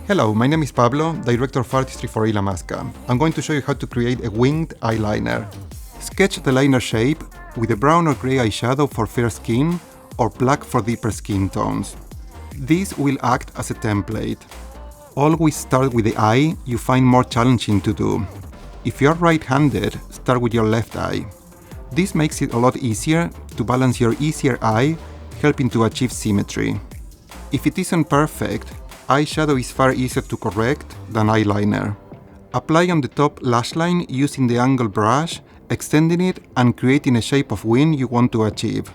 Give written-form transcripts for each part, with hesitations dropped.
Hello, my name is Pablo, Director of Artistry for Illamasqua. I'm going to show you how to create a winged eyeliner. Sketch the liner shape with a brown or grey eyeshadow for fair skin or black for deeper skin tones. This will act as a template. Always start with the eye you find more challenging to do. If you're right-handed, start with your left eye. This makes it a lot easier to balance your easier eye, helping to achieve symmetry. If it isn't perfect, eyeshadow is far easier to correct than eyeliner. Apply on the top lash line using the angle brush, extending it and creating a shape of wing you want to achieve.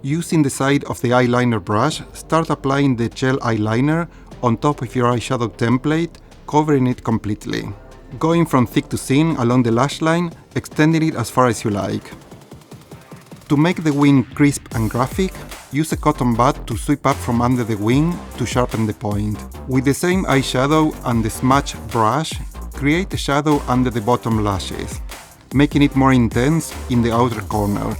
Using the side of the eyeliner brush, start applying the gel eyeliner on top of your eyeshadow template, covering it completely. Going from thick to thin along the lash line, extending it as far as you like. To make the wing crisp and graphic, use a cotton bud to sweep up from under the wing to sharpen the point. With the same eyeshadow and the smudge brush, create a shadow under the bottom lashes, making it more intense in the outer corner.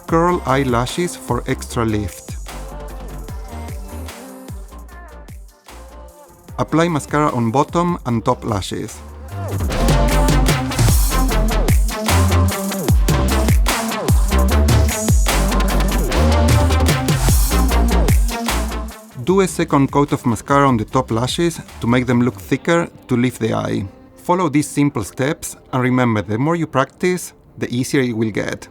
Curl eyelashes for extra lift. Apply mascara on bottom and top lashes. Do a second coat of mascara on the top lashes to make them look thicker to lift the eye. Follow these simple steps and remember, the more you practice, the easier it will get.